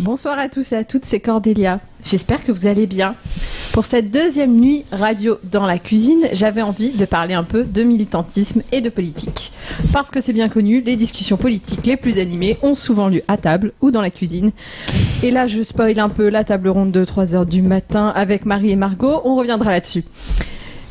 Bonsoir à tous et à toutes, c'est Cordélia. J'espère que vous allez bien. Pour cette deuxième nuit radio dans la cuisine, j'avais envie de parler un peu de militantisme et de politique. Parce que c'est bien connu, les discussions politiques les plus animées ont souvent lieu à table ou dans la cuisine. Et là, je spoil un peu la table ronde de 3h du matin avec Marie et Margot, on reviendra là-dessus.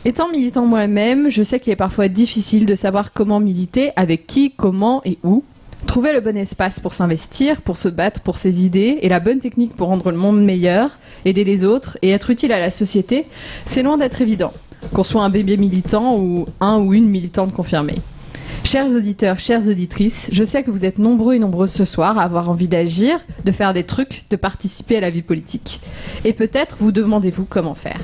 Étant militant moi-même, je sais qu'il est parfois difficile de savoir comment militer, avec qui, comment et où. Trouver le bon espace pour s'investir, pour se battre pour ses idées et la bonne technique pour rendre le monde meilleur, aider les autres et être utile à la société, c'est loin d'être évident, qu'on soit un bébé militant ou un ou une militante confirmée. Chers auditeurs, chères auditrices, je sais que vous êtes nombreux et nombreuses ce soir à avoir envie d'agir, de faire des trucs, de participer à la vie politique. Et peut-être vous demandez-vous comment faire.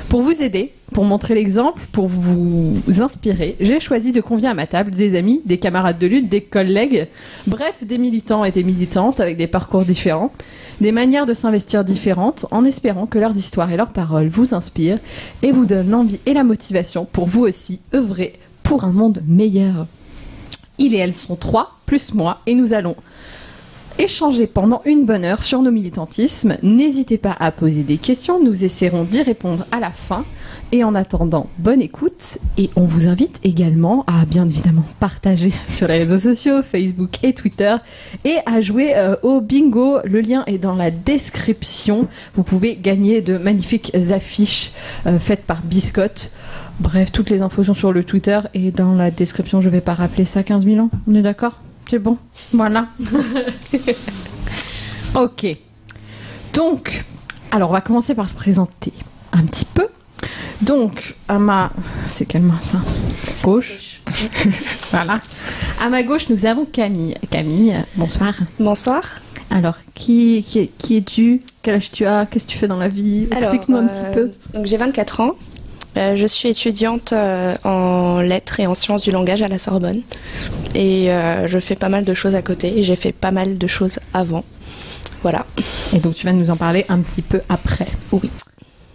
Pour vous aider, pour montrer l'exemple, pour vous inspirer, j'ai choisi de convier à ma table des amis, des camarades de lutte, des collègues, bref, des militants et des militantes avec des parcours différents, des manières de s'investir différentes, en espérant que leurs histoires et leurs paroles vous inspirent et vous donnent l'envie et la motivation pour vous aussi œuvrer pour un monde meilleur. Ils et elles sont 3, plus moi, et nous allons échanger pendant une bonne heure sur nos militantismes. N'hésitez pas à poser des questions, nous essaierons d'y répondre à la fin. Et en attendant, bonne écoute. Et on vous invite également à bien évidemment partager sur les réseaux sociaux, Facebook et Twitter, et à jouer au bingo. Le lien est dans la description. Vous pouvez gagner de magnifiques affiches faites par Biscotte. Bref, toutes les infos sont sur le Twitter et dans la description. Je vais pas rappeler ça 15 000 ans. On est d'accord ? C'est bon. Voilà. Ok. Donc, alors on va commencer par se présenter un petit peu. Donc, à ma... C'est quelle main ça ? Gauche. Voilà. À ma gauche, nous avons Camille. Camille, bonsoir. Bonsoir. Alors, qui es-tu ? Quel âge tu as ? Qu'est-ce que tu fais dans la vie ? Explique-nous un petit peu. Donc, j'ai 24 ans. Je suis étudiante en lettres et en sciences du langage à la Sorbonne. Et je fais pas mal de choses à côté. J'ai fait pas mal de choses avant. Voilà. Et donc, tu vas nous en parler un petit peu après. Oui.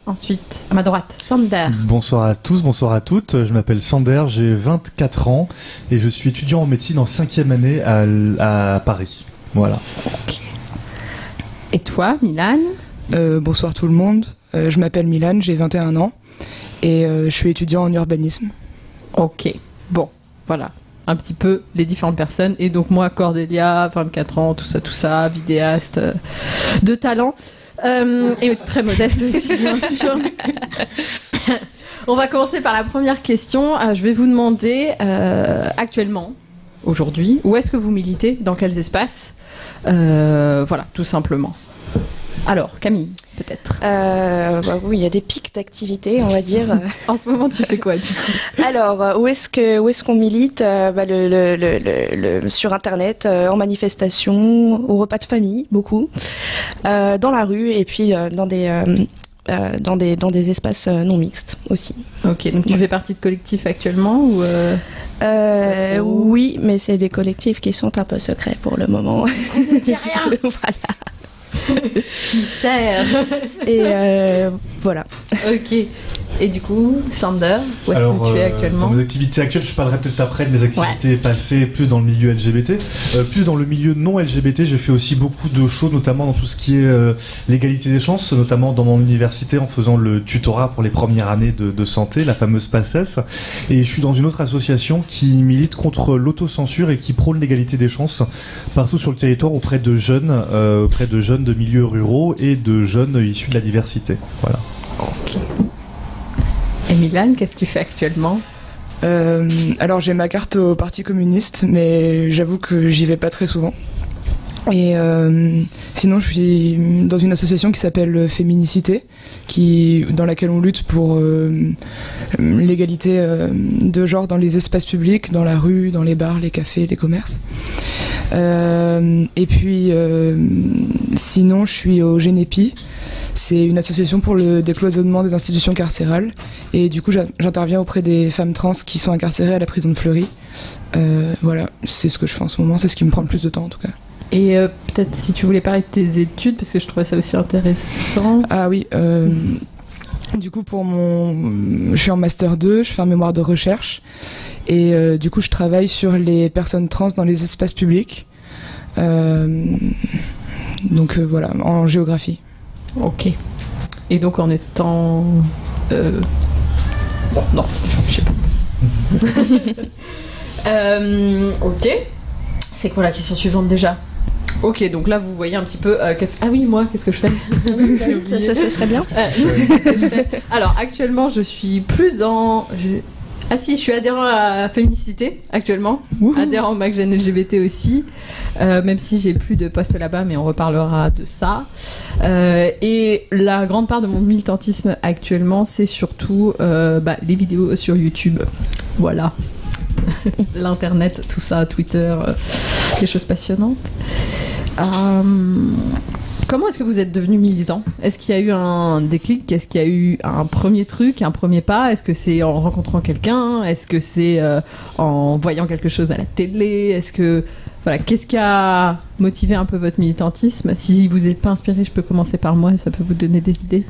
Ensuite, à ma droite, Sander. Bonsoir à tous, bonsoir à toutes. Je m'appelle Sander, j'ai 24 ans et je suis étudiant en médecine en 5e année à Paris. Voilà. Okay. Et toi, Milan ? Bonsoir tout le monde. Je m'appelle Milan, j'ai 21 ans et je suis étudiant en urbanisme. Ok, bon, voilà. Un petit peu les différentes personnes. Et donc moi, Cordélia, 24 ans, tout ça, vidéaste, de talent. Et très modeste aussi, bien sûr. On va commencer par la première question. Je vais vous demander actuellement, aujourd'hui, où est-ce que vous militez, dans quels espaces, voilà, tout simplement. Alors, Camille, peut-être. Oui, il y a des pics d'activité, on va dire. En ce moment, tu fais quoi, du coup ? Alors, où est-ce qu'on milite ? Sur Internet, en manifestation, au repas de famille, beaucoup, dans la rue et puis dans des espaces non mixtes aussi. Ok, donc tu fais partie de collectifs actuellement ou Oui, mais c'est des collectifs qui sont un peu secrets pour le moment. On ne dit rien. Voilà. Mystère. Et voilà. Ok. Et du coup, Sander, où est-ce que tu es actuellement ? Dans mes activités actuelles, je parlerai peut-être après de mes activités passées, plus dans le milieu LGBT. Plus dans le milieu non LGBT, j'ai fait aussi beaucoup de choses, notamment dans tout ce qui est l'égalité des chances, notamment dans mon université en faisant le tutorat pour les premières années de santé, la fameuse PACES. Et je suis dans une autre association qui milite contre l'autocensure et qui prône l'égalité des chances partout sur le territoire auprès de jeunes de milieux ruraux et de jeunes issus de la diversité. Voilà. Ok. Et Milan, qu'est-ce que tu fais actuellement ? Alors j'ai ma carte au Parti communiste, mais j'avoue que j'y vais pas très souvent. Et sinon je suis dans une association qui s'appelle Féminicité, dans laquelle on lutte pour l'égalité de genre dans les espaces publics, dans la rue, dans les bars, les cafés, les commerces. Et puis sinon je suis au Génépi. C'est une association pour le décloisonnement des institutions carcérales. Et du coup, j'interviens auprès des femmes trans qui sont incarcérées à la prison de Fleury. Voilà, c'est ce que je fais en ce moment. C'est ce qui me prend le plus de temps, en tout cas. Et peut-être si tu voulais parler de tes études, parce que je trouvais ça aussi intéressant. Ah oui, du coup, je suis en Master 2, je fais un mémoire de recherche. Et du coup, je travaille sur les personnes trans dans les espaces publics. Donc voilà, en géographie. Ok. Et donc en étant... Bon, non, je sais pas. Ok. C'est quoi la question suivante déjà? Ok, donc là vous voyez un petit peu... Ah oui, moi, qu'est-ce que je fais? Ça serait bien. Alors actuellement, je suis plus dans... Ah si, je suis adhérent à Féminicité actuellement, adhérent au MacGen LGBT aussi, même si j'ai plus de poste là-bas, mais on reparlera de ça. Et la grande part de mon militantisme actuellement, c'est surtout les vidéos sur YouTube. Voilà. L'internet, tout ça, Twitter, les choses passionnantes. Comment est-ce que vous êtes devenu militant? Est-ce qu'il y a eu un déclic? Est-ce qu'il y a eu un premier truc, un premier pas? Est-ce que c'est en rencontrant quelqu'un? Est-ce que c'est en voyant quelque chose à la télé? Est-ce que... Voilà, qu'est-ce qui a motivé un peu votre militantisme? Si vous n'êtes pas inspiré, je peux commencer par moi, ça peut vous donner des idées.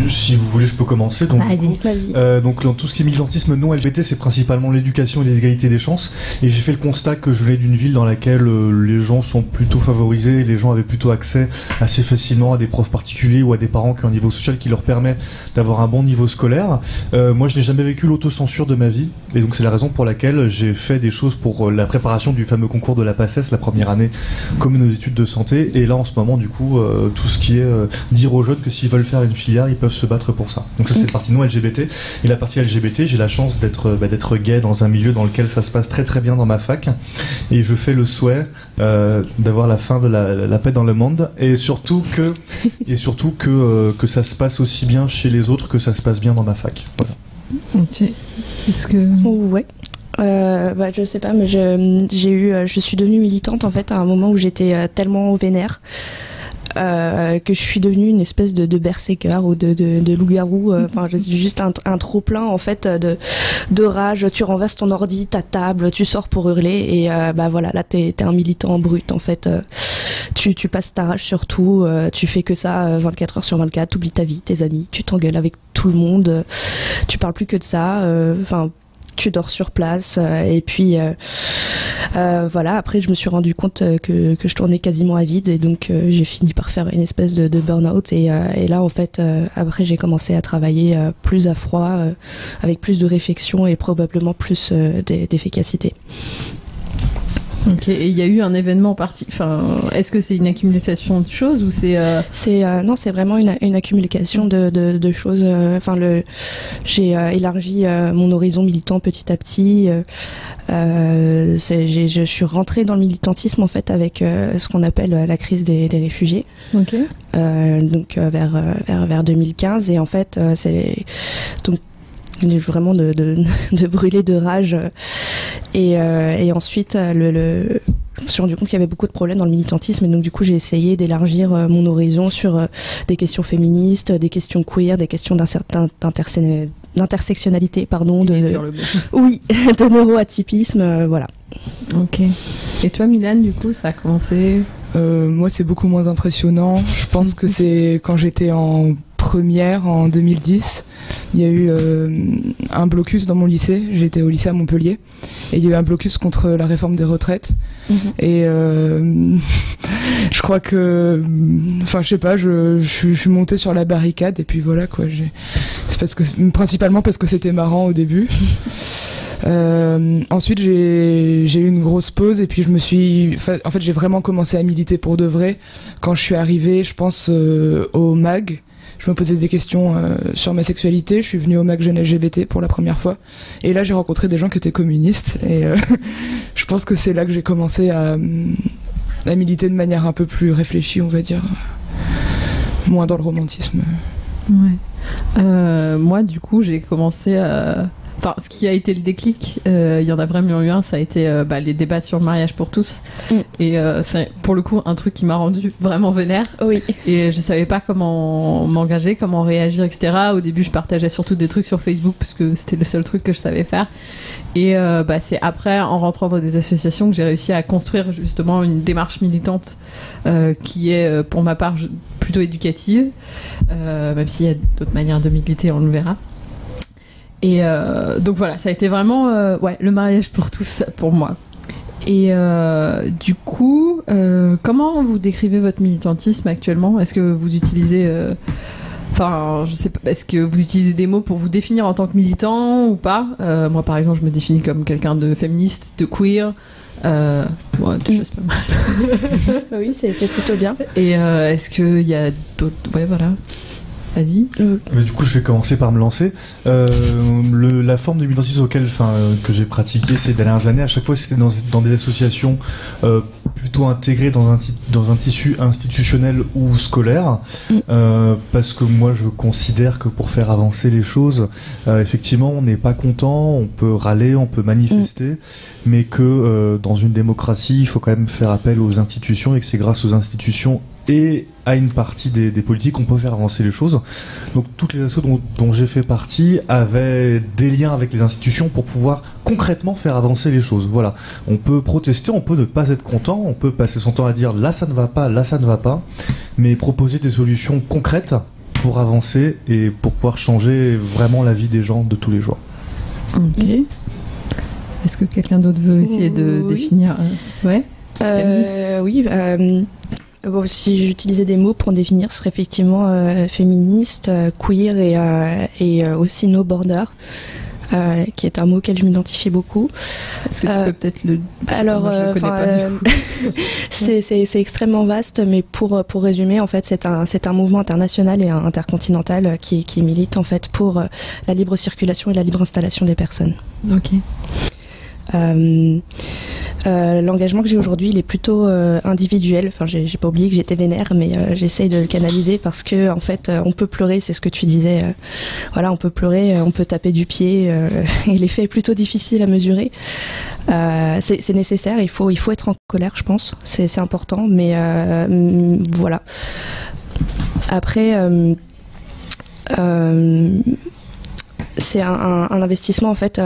Si vous voulez, je peux commencer. Donc, vas-y. Donc, dans tout ce qui est militantisme non LGBT, c'est principalement l'éducation et l'égalité des chances. Et j'ai fait le constat que je venais d'une ville dans laquelle les gens sont plutôt favorisés, les gens avaient plutôt accès assez facilement à des profs particuliers ou à des parents qui ont un niveau social qui leur permet d'avoir un bon niveau scolaire. Moi, je n'ai jamais vécu l'autocensure de ma vie. Et donc, c'est la raison pour laquelle j'ai fait des choses pour la préparation du fameux concours de la PACES, la première année, comme nos études de santé. Et là, en ce moment, du coup, tout ce qui est dire aux jeunes que s'ils veulent faire une filière, ils peuvent se battre pour ça. Donc ça, c'est la partie non LGBT. Et la partie LGBT, j'ai la chance d'être gay dans un milieu dans lequel ça se passe très très bien dans ma fac. Et je fais le souhait d'avoir la fin de la paix dans le monde. Et surtout que ça se passe aussi bien chez les autres que ça se passe bien dans ma fac. Voilà. Ok. Est-ce que... Ouais. Je sais pas, mais je suis devenue militante en fait à un moment où j'étais tellement vénère. Que je suis devenue une espèce de berserker ou de loup-garou, juste un trop plein en fait de rage. Tu renverses ton ordi, ta table, tu sors pour hurler et voilà, là t'es un militant brut en fait. Tu passes ta rage sur tout, tu fais que ça 24 heures sur 24, t'oublies ta vie, tes amis, tu t'engueules avec tout le monde, tu parles plus que de ça, tu dors sur place et puis voilà, après je me suis rendu compte que je tournais quasiment à vide et donc j'ai fini par faire une espèce de burn-out et là en fait après j'ai commencé à travailler plus à froid avec plus de réflexion et probablement plus d'efficacité. Ok, et il y a eu un événement parti. Enfin, est-ce que c'est une accumulation de choses ou c'est non, c'est vraiment une accumulation de choses. J'ai élargi mon horizon militant petit à petit. Je suis rentrée dans le militantisme en fait avec ce qu'on appelle la crise des réfugiés. Ok. Donc vers 2015 et en fait c'est donc vraiment de brûler de rage et ensuite je me suis rendu compte qu'il y avait beaucoup de problèmes dans le militantisme et donc du coup j'ai essayé d'élargir mon horizon sur des questions féministes, des questions queer, des questions d'intersectionnalité, oui, de neuroatypisme, voilà. Ok. Et toi, Milan, du coup, ça a commencé... Moi, c'est beaucoup moins impressionnant. Je pense que c'est quand j'étais en première, en 2010, il y a eu un blocus dans mon lycée. J'étais au lycée à Montpellier. Et il y a eu un blocus contre la réforme des retraites. Et je crois que... Enfin, je sais pas, je suis montée sur la barricade. Et puis voilà, quoi. C'est principalement parce que c'était marrant au début. Ensuite j'ai eu une grosse pause et puis en fait j'ai vraiment commencé à militer pour de vrai quand je suis arrivée, je pense au MAG. Je me posais des questions sur ma sexualité, je suis venue au MAG Jeune LGBT pour la première fois et là j'ai rencontré des gens qui étaient communistes et je pense que c'est là que j'ai commencé à militer de manière un peu plus réfléchie, on va dire, moins dans le romantisme. Ouais. Moi du coup j'ai commencé à... Enfin, ce qui a été le déclic, il y en a vraiment eu un, ça a été les débats sur le mariage pour tous. Et c'est pour le coup un truc qui m'a rendu vraiment vénère. Oui. Et je savais pas comment m'engager, comment réagir, etc. Au début, je partageais surtout des trucs sur Facebook parce que c'était le seul truc que je savais faire. Et c'est après, en rentrant dans des associations, que j'ai réussi à construire justement une démarche militante qui est, pour ma part, plutôt éducative, même s'il y a d'autres manières de militer, on le verra. Et donc voilà, ça a été vraiment le mariage pour tous pour moi. Et du coup, comment vous décrivez votre militantisme actuellement ? Est-ce que vous utilisez... Enfin, je sais pas, est-ce que vous utilisez des mots pour vous définir en tant que militant ou pas ? Moi, par exemple, je me définis comme quelqu'un de féministe, de queer. Déjà, c'est pas mal. Oui, c'est plutôt bien. Et est-ce qu'il y a d'autres... Ouais, voilà. Vas-y. Mais du coup, je vais commencer par me lancer. La forme de militantisme que j'ai pratiqué ces dernières années, à chaque fois, c'était dans des associations plutôt intégrées dans un tissu institutionnel ou scolaire, parce que moi, je considère que pour faire avancer les choses, effectivement, on n'est pas content, on peut râler, on peut manifester, mais que dans une démocratie, il faut quand même faire appel aux institutions et que c'est grâce aux institutions et à une partie des politiques qu'on peut faire avancer les choses. Donc toutes les assos dont j'ai fait partie avaient des liens avec les institutions pour pouvoir concrètement faire avancer les choses. Voilà. On peut protester, on peut ne pas être content, on peut passer son temps à dire là ça ne va pas, là ça ne va pas, mais proposer des solutions concrètes pour avancer et pour pouvoir changer vraiment la vie des gens de tous les jours. Ok. Est-ce que quelqu'un d'autre veut essayer de définir Ouais. Oui. Bon, si j'utilisais des mots pour définir, ce serait effectivement féministe, queer et aussi no border, qui est un mot auquel je m'identifie beaucoup. Est-ce que tu peux peut-être le... Alors, moi, je le connais pas, du coup. c'est extrêmement vaste, mais pour résumer, en fait, c'est un mouvement international et intercontinental qui milite en fait pour la libre circulation et la libre installation des personnes. Ok. L'engagement que j'ai aujourd'hui, il est plutôt individuel. Enfin, j'ai pas oublié que j'étais vénère, mais j'essaye de le canaliser parce que en fait, on peut pleurer, c'est ce que tu disais. Voilà, on peut pleurer, on peut taper du pied. Et l'effet est plutôt difficile à mesurer. C'est nécessaire. Il faut être en colère, je pense. C'est important, mais voilà. Après. C'est un investissement en fait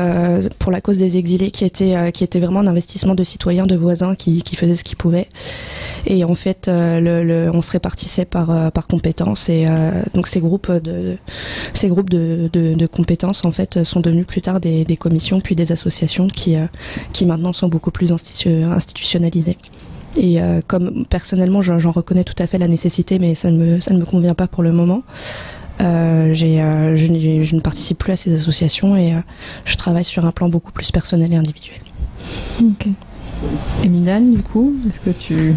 pour la cause des exilés qui était vraiment un investissement de citoyens, de voisins qui faisaient ce qu'ils pouvaient. Et en fait, on se répartissait par compétences et donc ces groupes de compétences en fait sont devenus plus tard des commissions puis des associations qui maintenant sont beaucoup plus institutionnalisées. Et comme personnellement, j'en reconnais tout à fait la nécessité, mais ça ne me convient pas pour le moment. Je ne participe plus à ces associations et je travaille sur un plan beaucoup plus personnel et individuel. Ok. Et Midane, du coup, est-ce que tu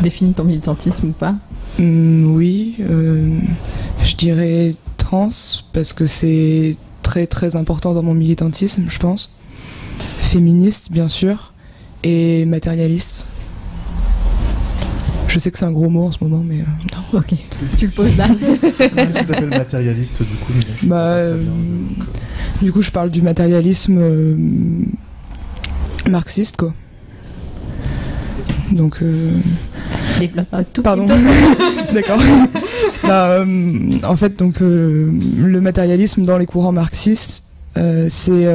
définis ton militantisme ou pas ? Oui, je dirais trans parce que c'est très très important dans mon militantisme, je pense. Féministe, bien sûr, et matérialiste. Je sais que c'est un gros mot en ce moment, mais non. Ok, tu le poses là. Qu'est-ce que tu appelles matérialiste du coup Du coup, je parle du matérialisme marxiste, quoi. Donc. Développe un tout. Pardon. D'accord. En fait, donc le matérialisme dans les courants marxistes, c'est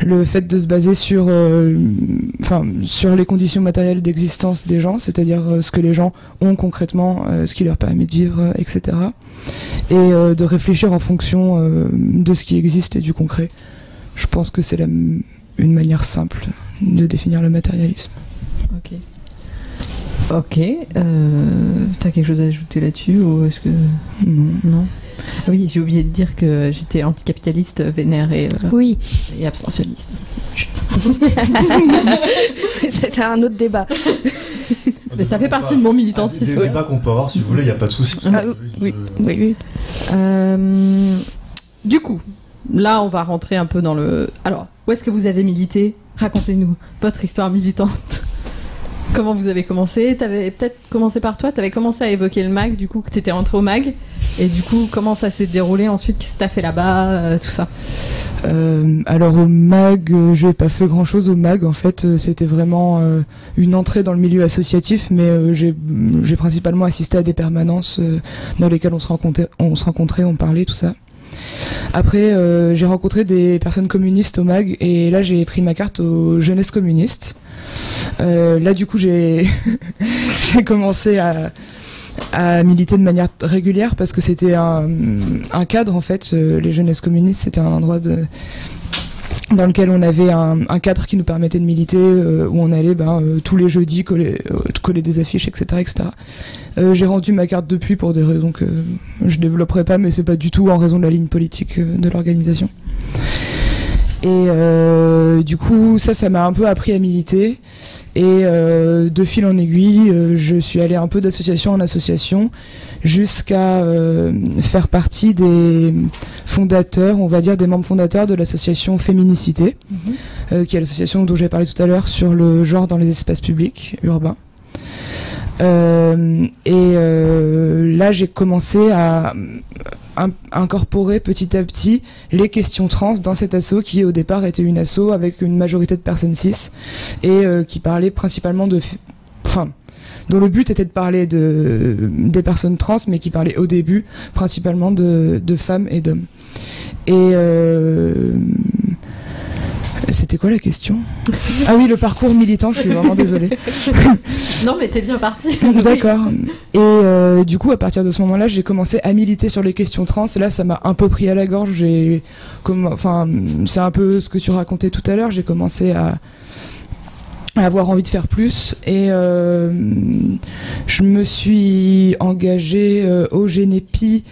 le fait de se baser sur les conditions matérielles d'existence des gens, c'est-à-dire ce que les gens ont concrètement, ce qui leur permet de vivre, etc. Et de réfléchir en fonction de ce qui existe et du concret. Je pense que c'est une manière simple de définir le matérialisme. Ok. Ok. T'as quelque chose à ajouter là-dessus ou est-ce que... Non. Ah oui, j'ai oublié de dire que j'étais anticapitaliste, vénère et abstentionniste. C'était un autre débat. Mais ça fait partie de mon militantisme. Des débats qu'on peut avoir, si vous voulez, il n'y a pas de souci. Oui. Du coup, là, on va rentrer un peu dans le... Alors, où est-ce que vous avez milité ? Racontez-nous votre histoire militante. Comment vous avez commencé ? T'avais peut-être commencé par toi, t'avais commencé à évoquer le MAG, du coup, que t'étais rentré au MAG. Et du coup, comment ça s'est déroulé ensuite ? Qu'est-ce que t'as fait là-bas, tout ça ? Alors au MAG, j'ai pas fait grand-chose au MAG. En fait, c'était vraiment une entrée dans le milieu associatif, mais j'ai principalement assisté à des permanences dans lesquelles on se rencontrait, on parlait, tout ça. Après, j'ai rencontré des personnes communistes au MAG, et là, j'ai pris ma carte aux jeunesses communistes. Là, du coup, j'ai commencé à militer de manière régulière parce que c'était un cadre, en fait. Les jeunesses communistes, c'était un endroit dans lequel on avait un cadre qui nous permettait de militer, où on allait tous les jeudis coller des affiches, etc. etc. J'ai rendu ma carte depuis pour des raisons que je développerai pas, mais c'est pas du tout en raison de la ligne politique de l'organisation. Et du coup, ça m'a un peu appris à militer. Et de fil en aiguille, je suis allée un peu d'association en association jusqu'à faire partie des fondateurs, on va dire des membres fondateurs de l'association Féminicité, qui est l'association dont j'ai parlé tout à l'heure sur le genre dans les espaces publics urbains. Là, j'ai commencé à incorporer petit à petit les questions trans dans cet asso qui au départ était une asso avec une majorité de personnes cis et qui parlait principalement dont le but était de parler des personnes trans, mais qui parlait au début principalement de femmes et d'hommes. Et c'était quoi la question? Ah oui, le parcours militant, je suis vraiment désolée. Non, mais t'es bien partie. D'accord. Et du coup, à partir de ce moment-là, j'ai commencé à militer sur les questions trans. Et là, ça m'a un peu pris à la gorge. C'est un peu ce que tu racontais tout à l'heure. J'ai commencé à avoir envie de faire plus. Et je me suis engagée au Génépi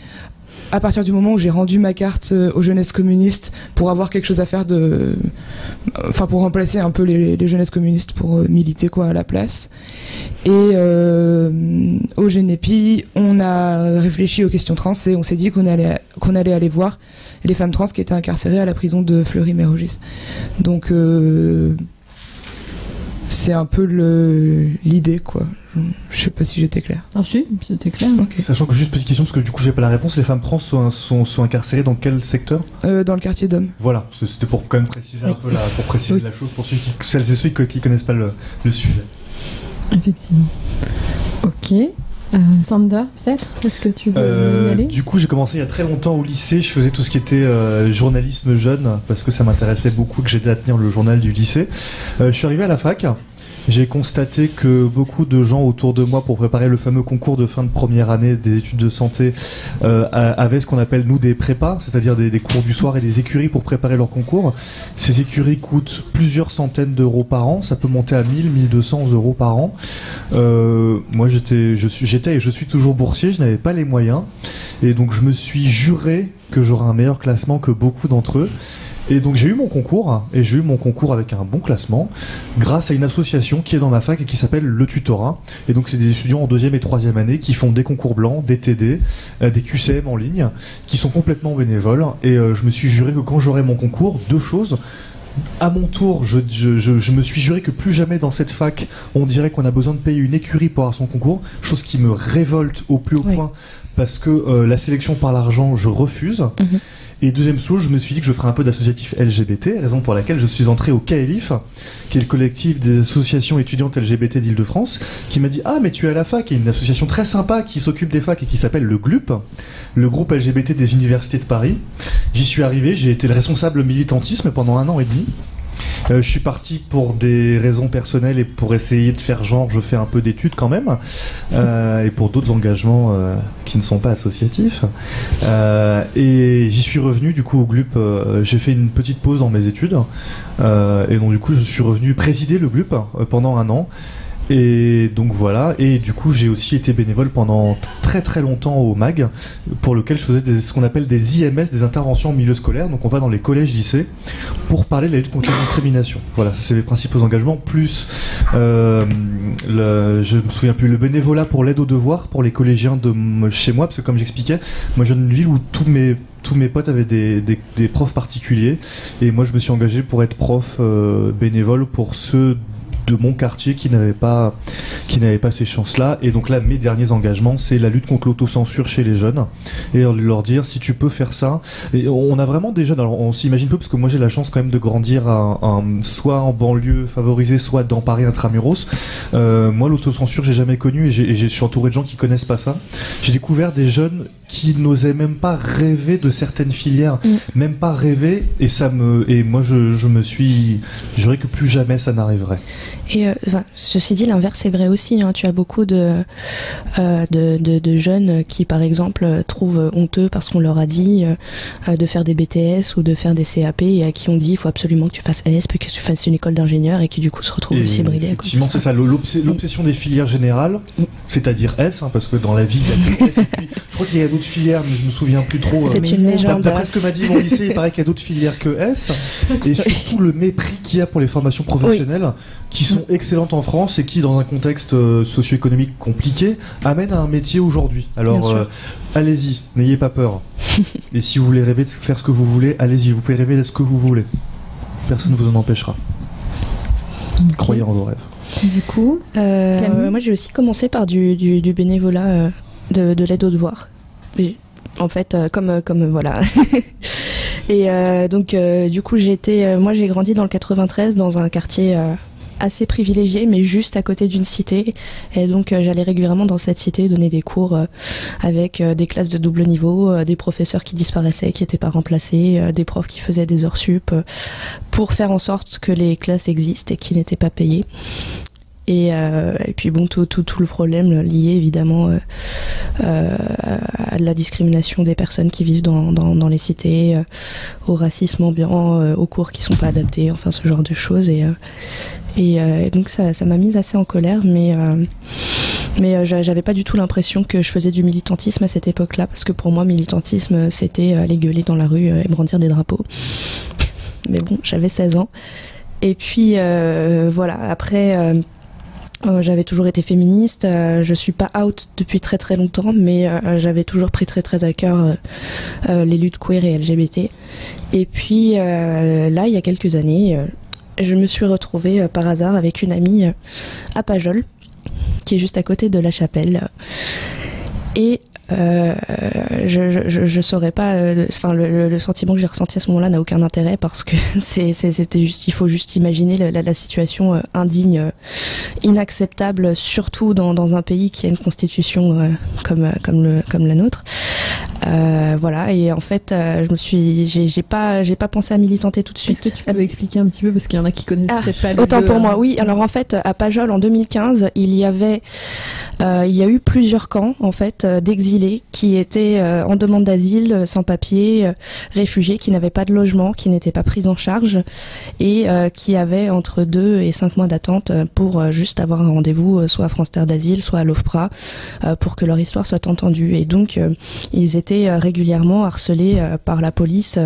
à partir du moment où j'ai rendu ma carte aux jeunesses communistes pour avoir quelque chose à faire pour remplacer un peu les jeunesses communistes pour militer à la place. Et au Génépi, on a réfléchi aux questions trans et on s'est dit qu'on allait aller voir les femmes trans qui étaient incarcérées à la prison de Fleury-Mérogis. Donc c'est un peu l'idée, quoi. Je sais pas si j'étais claire. Ah si, c'était clair. Okay. Sachant que, juste petite question, parce que du coup j'ai pas la réponse, les femmes trans sont incarcérées dans quel secteur? Dans le quartier d'hommes. Voilà, c'était pour quand même préciser un peu pour préciser la chose, pour celles et ceux qui connaissent pas le sujet. Effectivement. Ok. Sander, peut-être? Est-ce que tu veux y aller? Du coup, j'ai commencé il y a très longtemps au lycée. Je faisais tout ce qui était journalisme jeune, parce que ça m'intéressait beaucoup, que j'aidais à tenir le journal du lycée. Je suis arrivé à la fac. J'ai constaté que beaucoup de gens autour de moi, pour préparer le fameux concours de fin de première année des études de santé, avaient ce qu'on appelle, nous, des prépas, c'est-à-dire des cours du soir et des écuries pour préparer leur concours. Ces écuries coûtent plusieurs centaines d'euros par an, ça peut monter à 1 200 euros par an. Moi, j'étais et je suis toujours boursier, je n'avais pas les moyens, et donc je me suis juré que j'aurais un meilleur classement que beaucoup d'entre eux. Et donc j'ai eu mon concours, et j'ai eu mon concours avec un bon classement, grâce à une association qui est dans ma fac et qui s'appelle Le Tutorat. Et donc c'est des étudiants en 2e et 3e année qui font des concours blancs, des TD, des QCM en ligne, qui sont complètement bénévoles. Et je me suis juré que quand j'aurai mon concours, 2 choses. À mon tour, je me suis juré que plus jamais dans cette fac, on dirait qu'on a besoin de payer une écurie pour avoir son concours, chose qui me révolte au plus haut point, parce que la sélection par l'argent, je refuse. Et deuxième chose, je me suis dit que je ferais un peu d'associatif LGBT, raison pour laquelle je suis entré au KLIF, qui est le collectif des associations étudiantes LGBT d'Île-de-France, qui m'a dit « Ah, mais tu es à la fac !» Il y a une association très sympa qui s'occupe des facs et qui s'appelle le GLUP, le groupe LGBT des universités de Paris. J'y suis arrivé, j'ai été le responsable militantisme pendant 1 an et demi. Je suis parti pour des raisons personnelles et pour essayer de faire genre je fais un peu d'études quand même, et pour d'autres engagements qui ne sont pas associatifs, et j'y suis revenu du coup au GLUP. J'ai fait une petite pause dans mes études, et donc du coup je suis revenu présider le GLUP pendant 1 an. Et donc voilà, et du coup j'ai aussi été bénévole pendant très très longtemps au MAG, pour lequel je faisais ce qu'on appelle des IMS, des interventions en milieu scolaire. Donc on va dans les collèges, lycées pour parler de la lutte contre la discrimination. Voilà, ça c'est les principaux engagements, plus je me souviens plus, le bénévolat pour l'aide aux devoirs pour les collégiens de chez moi, parce que comme j'expliquais, moi je viens d'une ville où tous mes potes avaient des profs particuliers, et moi je me suis engagé pour être prof bénévole pour ceux de mon quartier qui n'avaient pas ces chances-là. Et donc là, mes derniers engagements, c'est la lutte contre l'autocensure chez les jeunes, et leur dire si tu peux faire ça. Et on a vraiment des jeunes, alors on s'imagine peu, parce que moi j'ai la chance quand même de grandir soit en banlieue favorisée, soit dans Paris intramuros. Moi l'autocensure j'ai jamais connu, et je suis entouré de gens qui connaissent pas ça. J'ai découvert des jeunes qui n'osaient même pas rêver de certaines filières, même pas rêver, et moi je me suis juré que plus jamais ça n'arriverait. Et ceci dit, l'inverse est vrai aussi. Tu as beaucoup de jeunes qui, par exemple, trouvent honteux parce qu'on leur a dit de faire des BTS ou de faire des CAP et à qui on dit il faut absolument que tu fasses S, puis que tu fasses une école d'ingénieur et qui du coup se retrouvent aussi bridés. Effectivement, c'est ça, l'obsession des filières générales, c'est-à-dire S, parce que dans la vie, il y a que S. Et puis, je crois qu'il y a d'autres filières, mais je me souviens plus trop. C'est une légende. D'après ce que m'a dit mon lycée, il paraît qu'il y a d'autres filières que S. Et surtout le mépris qu'il y a pour les formations professionnelles, qui sont excellentes en France et qui, dans un contexte socio-économique compliqué, amènent à un métier aujourd'hui. Alors, allez-y, n'ayez pas peur. Et si vous voulez rêver de faire ce que vous voulez, allez-y, vous pouvez rêver de ce que vous voulez. Personne ne vous en empêchera. Okay. Croyez en vos rêves. Du coup, moi j'ai aussi commencé par du bénévolat, de l'aide aux devoirs. Et, en fait, comme voilà. Et donc du coup moi j'ai grandi dans le 93 dans un quartier assez privilégié, mais juste à côté d'une cité. Et donc j'allais régulièrement dans cette cité donner des cours avec des classes de double niveau, des professeurs qui disparaissaient, qui n'étaient pas remplacés, des profs qui faisaient des heures sup pour faire en sorte que les classes existent et qui n'étaient pas payées. Et puis bon, tout le problème lié évidemment à la discrimination des personnes qui vivent dans les cités, au racisme ambiant, aux cours qui sont pas adaptés, enfin ce genre de choses. Et donc ça m'a mise assez en colère, mais j'avais pas du tout l'impression que je faisais du militantisme à cette époque-là, parce que pour moi militantisme c'était aller gueuler dans la rue et brandir des drapeaux. Mais bon, j'avais 16 ans. Et puis voilà, après j'avais toujours été féministe, je suis pas out depuis très très longtemps, mais j'avais toujours pris très très à cœur les luttes queer et LGBT. Et puis là, il y a quelques années, je me suis retrouvée par hasard avec une amie à Pajol, qui est juste à côté de La Chapelle. Et je saurais pas, enfin le sentiment que j'ai ressenti à ce moment-là n'a aucun intérêt, parce que c'était juste, il faut juste imaginer la situation indigne, inacceptable, surtout dans un pays qui a une constitution comme la nôtre. Voilà, et en fait j'ai pas pensé à militanter tout de suite. Est-ce que tu peux expliquer un petit peu, parce qu'il y en a qui connaissent pas le autant pour moi, oui. Alors en fait à Pajol en 2015 il y a eu plusieurs camps en fait d'exilés qui étaient en demande d'asile, sans papier, réfugiés, qui n'avaient pas de logement, qui n'étaient pas pris en charge et qui avaient entre 2 et 5 mois d'attente pour juste avoir un rendez-vous soit à France Terre d'Asile, soit à l'OFPRA, pour que leur histoire soit entendue. Et donc ils étaient régulièrement harcelés par la police,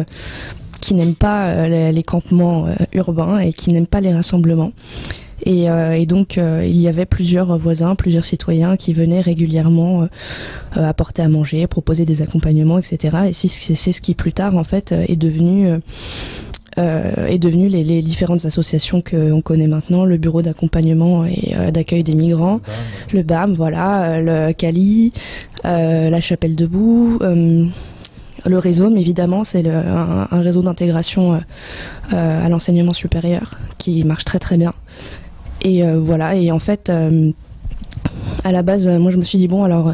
qui n'aime pas les campements urbains et qui n'aime pas les rassemblements. Et donc il y avait plusieurs voisins, plusieurs citoyens qui venaient régulièrement apporter à manger, proposer des accompagnements, etc. Et c'est ce qui plus tard en fait est devenu les différentes associations qu'on connaît maintenant, le bureau d'accompagnement et d'accueil des migrants, le BAM, voilà, le CALI, la Chapelle Debout. Le réseau, mais évidemment, c'est un réseau d'intégration à l'enseignement supérieur qui marche très très bien. Et voilà, et en fait, à la base, moi je me suis dit, bon, alors,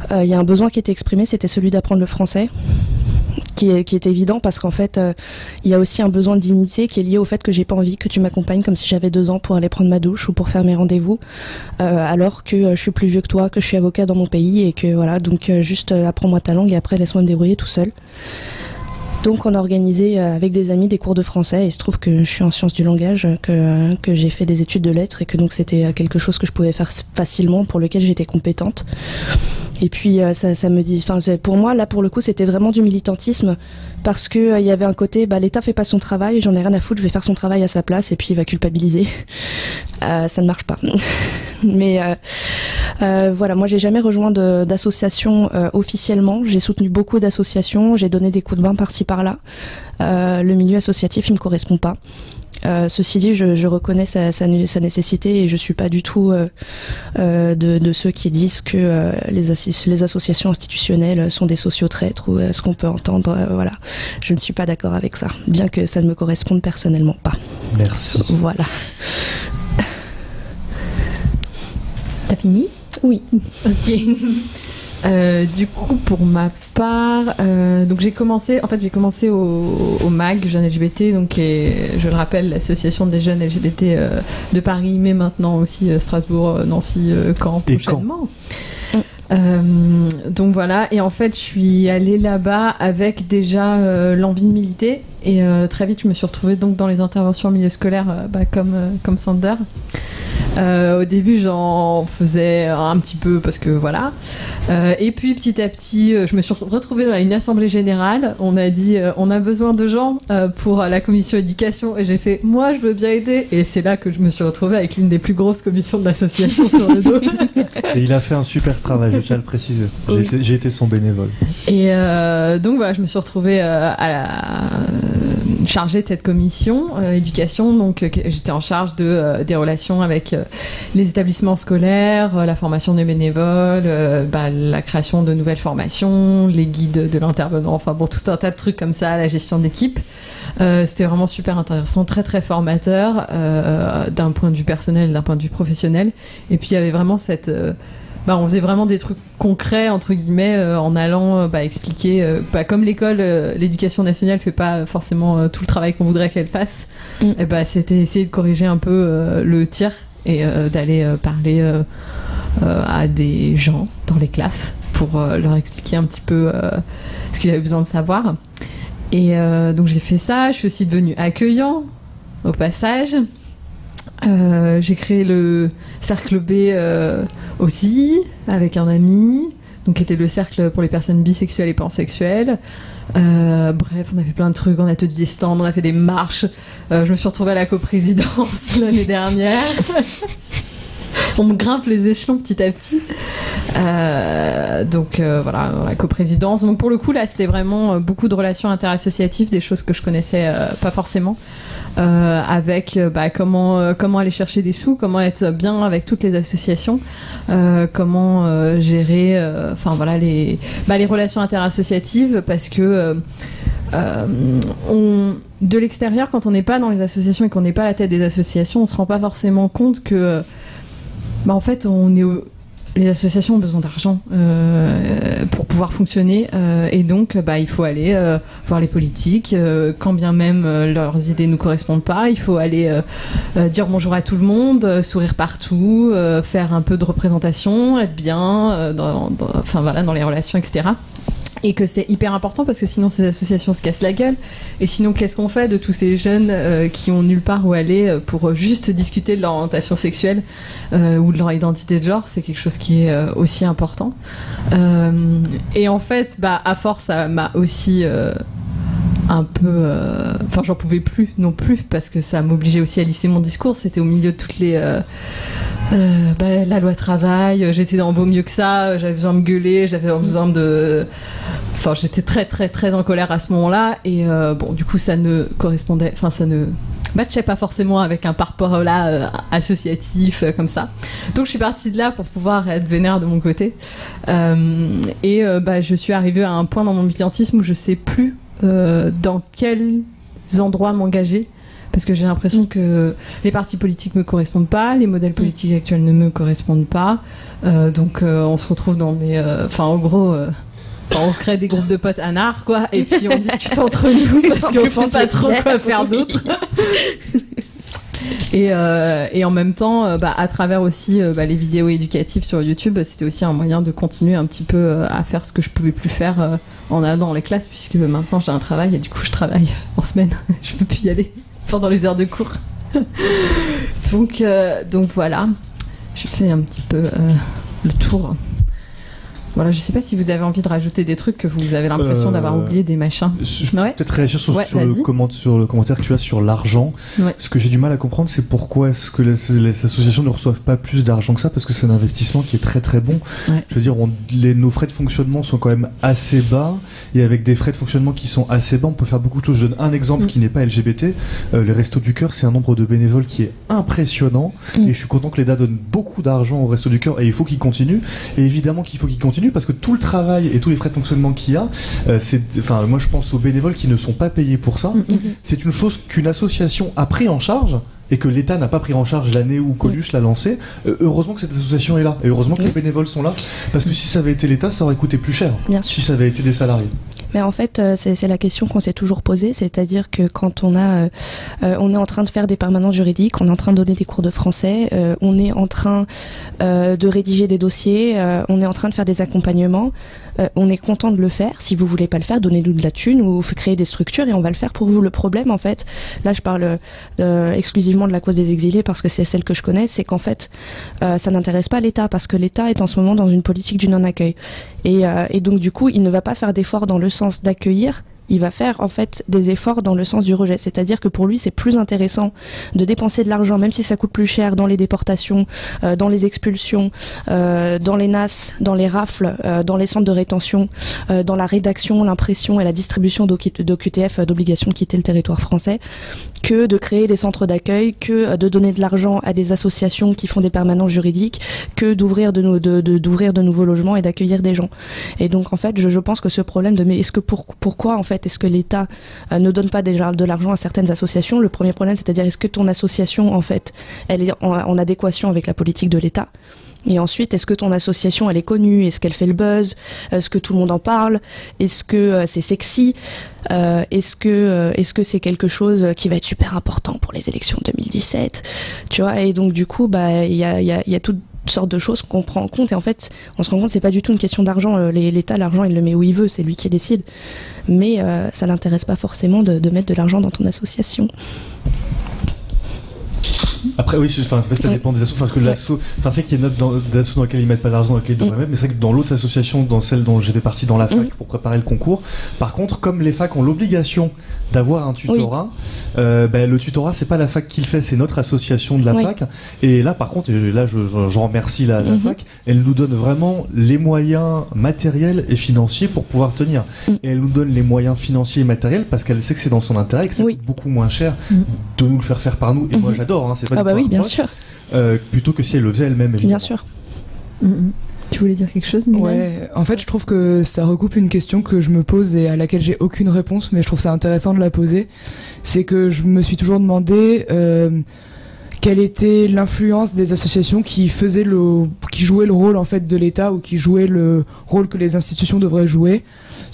il y a un besoin qui était exprimé, c'était celui d'apprendre le français, qui est évident, parce qu'en fait, il y a aussi un besoin de dignité qui est lié au fait que j'ai pas envie que tu m'accompagnes comme si j'avais 2 ans pour aller prendre ma douche ou pour faire mes rendez-vous, alors que je suis plus vieux que toi, que je suis avocat dans mon pays, et que voilà, donc juste apprends-moi ta langue et après laisse-moi me débrouiller tout seul. Donc on a organisé avec des amis des cours de français, et il se trouve que je suis en sciences du langage, que j'ai fait des études de lettres, et que donc c'était quelque chose que je pouvais faire facilement, pour lequel j'étais compétente. Et puis ça me dit, enfin pour moi là pour le coup c'était vraiment du militantisme, parce que il y avait un côté, l'État fait pas son travail, j'en ai rien à foutre, je vais faire son travail à sa place et puis il va culpabiliser. Ça ne marche pas. Mais voilà, moi j'ai jamais rejoint d'association officiellement. J'ai soutenu beaucoup d'associations, j'ai donné des coups de main par-ci par-là. Le milieu associatif il me correspond pas. Ceci dit, je reconnais sa nécessité, et je suis pas du tout de ceux qui disent que les associations institutionnelles sont des sociotraîtres, ou ce qu'on peut entendre. Voilà, je ne suis pas d'accord avec ça, bien que ça ne me corresponde personnellement pas. Merci. Voilà. T'as fini ? Oui. Ok. Du coup, pour ma part, donc j'ai commencé au MAG, Jeunes LGBT, donc je le rappelle, l'association des jeunes LGBT de Paris, mais maintenant aussi Strasbourg, Nancy, Caen prochainement. Donc voilà, et en fait je suis allée là-bas avec déjà l'envie de militer, et très vite je me suis retrouvée donc dans les interventions en milieu scolaire, comme Sander. Au début j'en faisais un petit peu parce que voilà, et puis petit à petit je me suis retrouvée dans une assemblée générale. On a dit on a besoin de gens pour la commission éducation, et j'ai fait moi je veux bien aider, et c'est là que je me suis retrouvée avec l'une des plus grosses commissions de l'association sur le dos. Et il a fait un super travail, je tiens à le préciser. J'ai été son bénévole. Et donc voilà, je me suis retrouvée chargée de cette commission éducation, donc j'étais en charge des relations avec les établissements scolaires, la formation des bénévoles, la création de nouvelles formations, les guides de l'intervenant, enfin bon, tout un tas de trucs comme ça, la gestion d'équipe. C'était vraiment super intéressant, très très formateur d'un point de vue personnel, d'un point de vue professionnel. Et puis il y avait vraiment cette... on faisait vraiment des trucs concrets, entre guillemets, en allant expliquer, comme l'école, l'éducation nationale fait pas forcément tout le travail qu'on voudrait qu'elle fasse, c'était essayer de corriger un peu le tir, et d'aller parler à des gens dans les classes pour leur expliquer un petit peu ce qu'ils avaient besoin de savoir. Et donc j'ai fait ça, je suis aussi devenue accueillant au passage. J'ai créé le cercle B aussi avec un ami, donc qui était le cercle pour les personnes bisexuelles et pansexuelles. Bref, on a fait plein de trucs, on a tenu des stands, on a fait des marches. Je me suis retrouvée à la coprésidence l'année dernière. On me grimpe les échelons petit à petit. Donc voilà, la coprésidence. Donc pour le coup là, c'était vraiment beaucoup de relations interassociatives, des choses que je connaissais pas forcément. Avec comment aller chercher des sous, comment être bien avec toutes les associations, comment gérer les relations interassociatives, parce que de l'extérieur, quand on n'est pas dans les associations et qu'on n'est pas à la tête des associations, on se rend pas forcément compte que en fait les associations ont besoin d'argent pour pouvoir fonctionner, et donc il faut aller voir les politiques, quand bien même leurs idées ne nous correspondent pas. Il faut aller dire bonjour à tout le monde, sourire partout, faire un peu de représentation, être bien dans les relations, etc. Et que c'est hyper important, parce que sinon ces associations se cassent la gueule. Et sinon, qu'est-ce qu'on fait de tous ces jeunes qui ont nulle part où aller pour juste discuter de leur orientation sexuelle ou de leur identité de genre? C'est quelque chose qui est aussi important. Et en fait, à force, ça m'a aussi un peu... j'en pouvais plus non plus, parce que ça m'obligeait aussi à lisser mon discours. C'était au milieu de toutes les... la loi travail, j'étais dans Vaut mieux que ça, j'avais besoin de gueuler, j'avais besoin de... j'étais très très très en colère à ce moment-là, et du coup ça ne correspondait... ça ne matchait pas forcément avec un parcours associatif comme ça. Donc je suis partie de là pour pouvoir être vénère de mon côté. Je suis arrivée à un point dans mon militantisme où je sais plus dans quels endroits m'engager, parce que j'ai l'impression que les partis politiques me correspondent pas, les modèles politiques actuels ne me correspondent pas, donc on se retrouve dans des... en gros... on se crée des groupes de potes anards, quoi, et puis on discute entre nous parce qu'on sait pas trop quoi faire d'autre. Et en même temps, à travers aussi les vidéos éducatives sur YouTube, c'était aussi un moyen de continuer un petit peu à faire ce que je pouvais plus faire en allant dans les classes, puisque maintenant j'ai un travail et du coup je travaille en semaine. Je peux plus y aller pendant les heures de cours. Donc voilà, je fais un petit peu le tour. Voilà, je sais pas si vous avez envie de rajouter des trucs que vous avez l'impression d'avoir oublié, des machins. Je peux peut-être réagir sur le commentaire que tu as sur l'argent. Ouais. Ce que j'ai du mal à comprendre, c'est pourquoi est-ce que les associations ne reçoivent pas plus d'argent que ça, parce que c'est un investissement qui est très très bon. Ouais. Je veux dire, nos frais de fonctionnement sont quand même assez bas, et avec des frais de fonctionnement qui sont assez bas, on peut faire beaucoup de choses. Je donne un exemple qui n'est pas LGBT. Les Restos du Cœur, c'est un nombre de bénévoles qui est impressionnant, et je suis content que l'État donne beaucoup d'argent aux Restos du Cœur, et il faut qu'ils continuent. Et évidemment qu'il faut qu'ils continuent, parce que tout le travail et tous les frais de fonctionnement qu'il y a, moi je pense aux bénévoles qui ne sont pas payés pour ça. C'est une chose qu'une association a pris en charge et que l'État n'a pas pris en charge l'année où Coluche l'a lancé, heureusement que cette association est là, et heureusement que les bénévoles sont là, parce que si ça avait été l'État, ça aurait coûté plus cher, si ça avait été des salariés. Mais en fait, c'est la question qu'on s'est toujours posée, c'est-à-dire que quand on est en train de faire des permanences juridiques, on est en train de donner des cours de français, on est en train de rédiger des dossiers, on est en train de faire des accompagnements, on est content de le faire. Si vous voulez pas le faire, donnez-nous de la thune ou créez des structures et on va le faire pour vous. Le problème, en fait, là je parle exclusivement de la cause des exilés parce que c'est celle que je connais, c'est qu'en fait ça n'intéresse pas l'État parce que l'État est en ce moment dans une politique du non-accueil et donc du coup il ne va pas faire d'efforts dans le sens d'accueillir. Il va faire en fait des efforts dans le sens du rejet, c'est-à-dire que pour lui c'est plus intéressant de dépenser de l'argent, même si ça coûte plus cher, dans les déportations, dans les expulsions, dans les NAS, dans les rafles, dans les centres de rétention, dans la rédaction, l'impression et la distribution d'OQTF, d'obligation de quitter le territoire français, que de créer des centres d'accueil, que de donner de l'argent à des associations qui font des permanences juridiques, que d'ouvrir d'ouvrir de nouveaux logements et d'accueillir des gens. Et donc en fait je pense que ce problème de mais est-ce que pourquoi en fait est-ce que l'État ne donne pas déjà de l'argent à certaines associations? Le premier problème, c'est-à-dire est-ce que ton association, en fait, elle est en adéquation avec la politique de l'État? Et ensuite, est-ce que ton association, elle est connue? Est-ce qu'elle fait le buzz? Est-ce que tout le monde en parle? Est-ce que c'est sexy? Est-ce que c'est quelque chose qui va être super important pour les élections de 2017? Tu vois, et donc du coup, il y a toutes sortes de choses qu'on prend en compte et en fait on se rend compte que c'est pas du tout une question d'argent. L'État, l'argent il le met où il veut, c'est lui qui décide, mais ça l'intéresse pas forcément de mettre de l'argent dans ton association. Après oui, en fait ça dépend des assos, parce que l'asso, c'est qu'il y a des assos dans lesquels ils mettent pas d'argent, dans lesquels ils devraient mettre, mais c'est vrai que dans l'autre association, dans celle dont j'étais parti dans la fac pour préparer le concours, par contre comme les facs ont l'obligation d'avoir un tutorat, le tutorat c'est pas la fac qui le fait, c'est notre association de la fac, et là par contre, et là je remercie la fac, elle nous donne vraiment les moyens matériels et financiers pour pouvoir tenir, et elle nous donne les moyens financiers et matériels parce qu'elle sait que c'est dans son intérêt et que ça coûte beaucoup moins cher de nous le faire faire par nous, et moi j'adore, c'est pas oui, bien sûr. Plutôt que si elle le faisait elle-même, évidemment. Bien sûr. Tu voulais dire quelque chose, Mylène? Ouais, en fait, je trouve que ça recoupe une question que je me pose et à laquelle j'ai aucune réponse, mais je trouve ça intéressant de la poser. C'est que je me suis toujours demandé quelle était l'influence des associations qui jouaient le rôle en fait de l'État ou qui jouaient le rôle que les institutions devraient jouer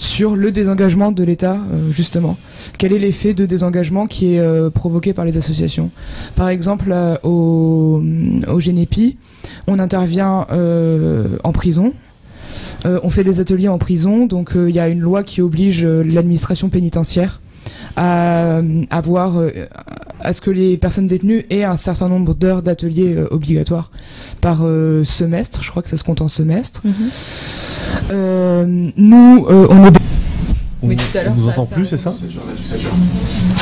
sur le désengagement de l'État, justement. Quel est l'effet de désengagement qui est provoqué par les associations? Par exemple, au Génépi, on intervient en prison. On fait des ateliers en prison, donc il y a une loi qui oblige l'administration pénitentiaire à ce que les personnes détenues aient un certain nombre d'heures d'ateliers obligatoires par semestre. Je crois que ça se compte en semestre. Nous, on est... Oui, tout à l'heure, on nous entend plus, c'est ça?